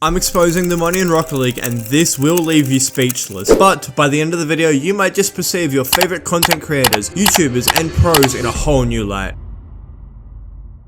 I'm exposing the money in Rocket League and this will leave you speechless, but by the end of the video you might just perceive your favorite content creators, YouTubers and pros in a whole new light.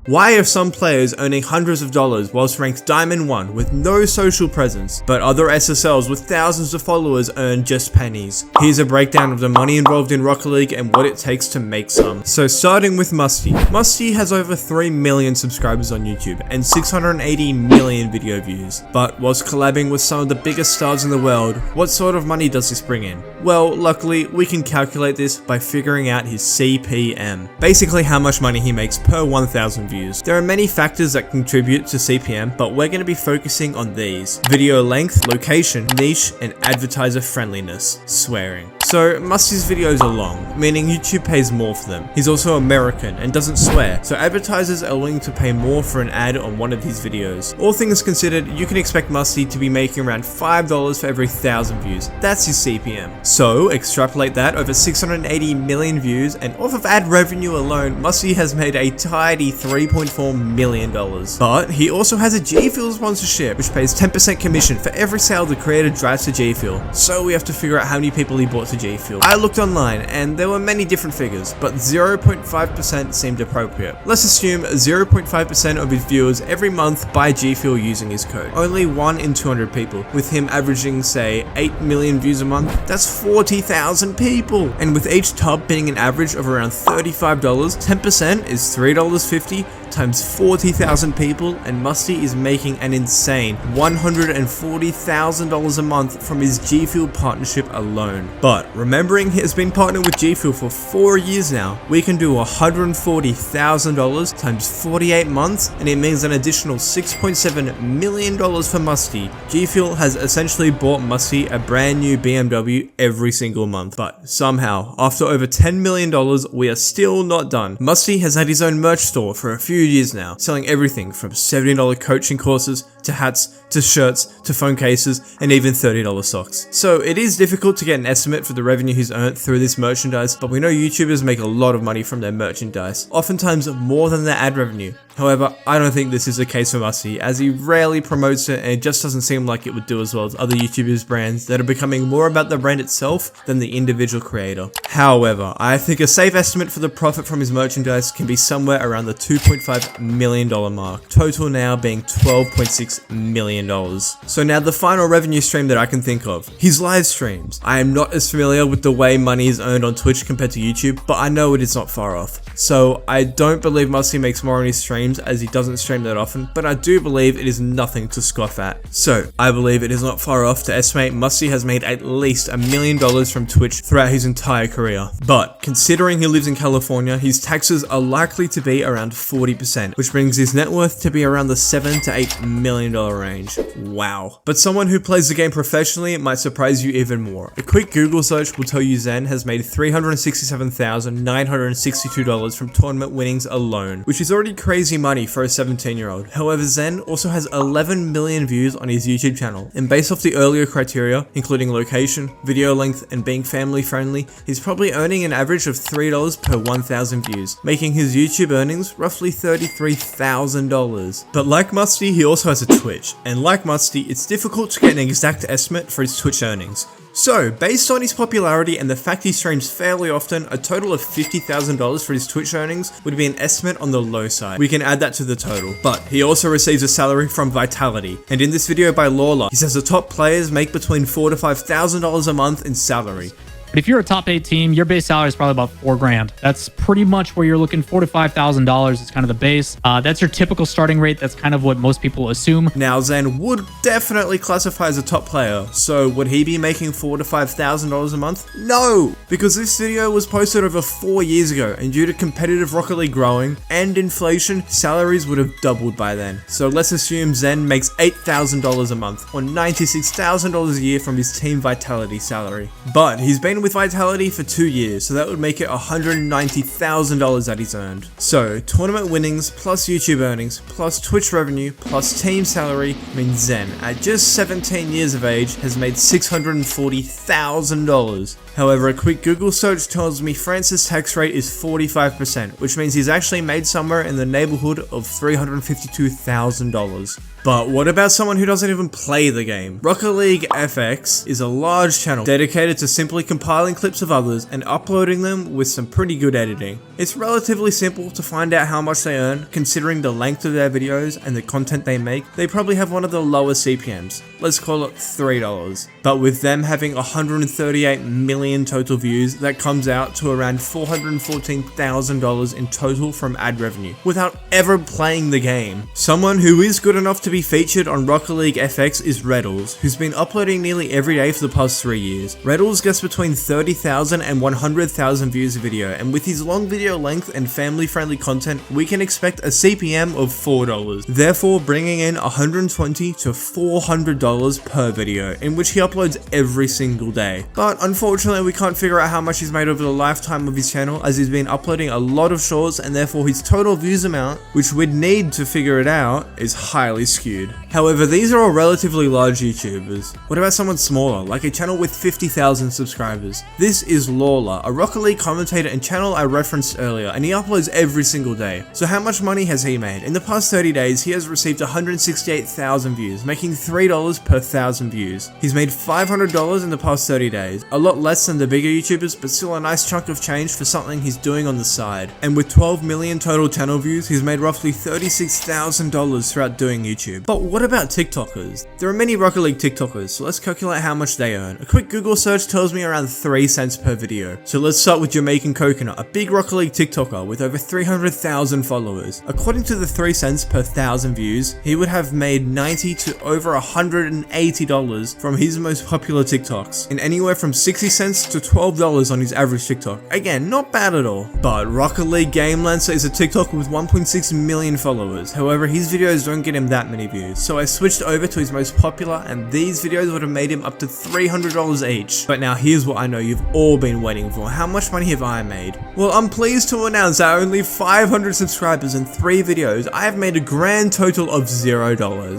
Why are some players earning hundreds of dollars whilst ranked Diamond 1 with no social presence, but other SSLs with thousands of followers earn just pennies? Here's a breakdown of the money involved in Rocket League and what it takes to make some. So starting with Musty. Musty has over 3 million subscribers on YouTube and 680 million video views. But whilst collabing with some of the biggest stars in the world, what sort of money does this bring in? Well, luckily we can calculate this by figuring out his CPM. Basically how much money he makes per 1,000 views. There are many factors that contribute to CPM, but we're going to be focusing on these: video length, location, niche, and advertiser friendliness, swearing. So Musty's videos are long, meaning YouTube pays more for them. He's also American and doesn't swear, so advertisers are willing to pay more for an ad on one of his videos. All things considered, you can expect Musty to be making around $5 for every 1,000 views. That's his CPM. So extrapolate that over 680 million views, and off of ad revenue alone, Musty has made a tidy $3.4 million. But he also has a G Fuel sponsorship, which pays 10% commission for every sale the creator drives to G Fuel. So we have to figure out how many people he bought to G Fuel. I looked online and there were many different figures, but 0.5% seemed appropriate. Let's assume 0.5% of his viewers every month buy G Fuel using his code. Only 1 in 200 people, with him averaging say 8 million views a month. That's 40,000 people. And with each tub being an average of around $35, 10% is $3.50 times 40,000 people, and Musty is making an insane $140,000 a month from his G Fuel partnership alone. But remembering he has been partnered with G Fuel for 4 years now, we can do $140,000 times 48 months, and it means an additional $6.7 million for Musty. G Fuel has essentially bought Musty a brand new BMW every single month. But somehow, after over $10 million, we are still not done. Musty has had his own merch store for a few years now, selling everything from $70 coaching courses to hats to shirts to phone cases and even $30 socks. So it is difficult to get an estimate for the revenue he's earned through this merchandise, but we know YouTubers make a lot of money from their merchandise, oftentimes more than their ad revenue. However, I don't think this is the case for Musty, as he rarely promotes it and it just doesn't seem like it would do as well as other YouTubers' brands that are becoming more about the brand itself than the individual creator. However, I think a safe estimate for the profit from his merchandise can be somewhere around the $2.5 million mark, total now being $12.6 million. So now the final revenue stream that I can think of, his live streams. I am not as familiar with the way money is earned on Twitch compared to YouTube, but I know it is not far off. So I don't believe Musty makes more on his streams, as he doesn't stream that often, but I do believe it is nothing to scoff at. So I believe it is not far off to estimate Musty has made at least $1 million from Twitch throughout his entire career. But considering he lives in California, his taxes are likely to be around 40%, which brings his net worth to be around the $7 to $8 million range. Wow. But someone who plays the game professionally might surprise you even more. A quick Google search will tell you Zen has made $367,962 from tournament winnings alone, which is already crazy money for a 17-year-old. However, Zen also has 11 million views on his YouTube channel, and based off the earlier criteria, including location, video length, and being family friendly, he's probably earning an average of $3 per 1,000 views, making his YouTube earnings roughly $33,000. But like Musty, he also has a Twitch, and like Musty, it's difficult to get an exact estimate for his Twitch earnings. So, based on his popularity and the fact he streams fairly often, a total of $50,000 for his Twitch earnings would be an estimate on the low side. We can add that to the total. But he also receives a salary from Vitality, and in this video by Lawler, he says the top players make between $4,000 to $5,000 a month in salary. But if you're a top 8 team, your base salary is probably about $4 grand. That's pretty much where you're looking. $4,000 to $5,000 is kind of the base. That's your typical starting rate. That's kind of what most people assume. Now, Zen would definitely classify as a top player. So would he be making $4,000 to $5,000 a month? No, because this video was posted over 4 years ago, and due to competitive Rocket League growing and inflation, salaries would have doubled by then. So let's assume Zen makes $8,000 a month or $96,000 a year from his Team Vitality salary. But he's been with Vitality for 2 years, so that would make it $190,000 that he's earned. So tournament winnings plus YouTube earnings plus Twitch revenue plus team salary means Zen, at just 17 years of age, has made $640,000. However, a quick Google search tells me France's tax rate is 45%, which means he's actually made somewhere in the neighborhood of $352,000. But what about someone who doesn't even play the game? Rocket League FX is a large channel dedicated to simply compiling clips of others and uploading them with some pretty good editing. It's relatively simple to find out how much they earn, considering the length of their videos and the content they make. They probably have one of the lowest CPMs, let's call it $3. But with them having 138 million total views, that comes out to around $414,000 in total from ad revenue, without ever playing the game. Someone who is good enough to be featured on Rocket League FX is rlcs, who's been uploading nearly every day for the past 3 years. rlcs gets between 30,000 and 100,000 views a video, and with his long video length and family-friendly content, we can expect a CPM of $4, therefore bringing in $120 to $400 per video, in which he uploads every single day. But unfortunately, we can't figure out how much he's made over the lifetime of his channel, as he's been uploading a lot of shorts, and therefore his total views amount, which we'd need to figure it out, is highly skewed. However, these are all relatively large YouTubers. What about someone smaller, like a channel with 50,000 subscribers? This is Lawler, a Rocket League commentator and channel I referenced earlier, and he uploads every single day. So how much money has he made? In the past 30 days, he has received 168,000 views, making $3 per 1,000 views. He's made $500 in the past 30 days, a lot less than the bigger YouTubers, but still a nice chunk of change for something he's doing on the side. And with 12 million total channel views, he's made roughly $36,000 throughout doing YouTube. But what about TikTokers? There are many Rocket League TikTokers, so let's calculate how much they earn. A quick Google search tells me around 3 cents per video. So let's start with Jamaican Coconut, a big Rocket League TikToker with over 300,000 followers. According to the 3 cents per 1,000 views, he would have made $90 to over $180 from his most popular TikToks, and anywhere from 60 cents to $12 on his average TikTok. Again, not bad at all. But Rocket League Game Lancer is a TikToker with 1.6 million followers. However, his videos don't get him that many views, so I switched over to his most popular, and these videos would have made him up to $300 each. But now here's what I know you've all been waiting for. How much money have I made? Well, I'm pleased to announce that only 500 subscribers and 3 videos, I have made a grand total of $0.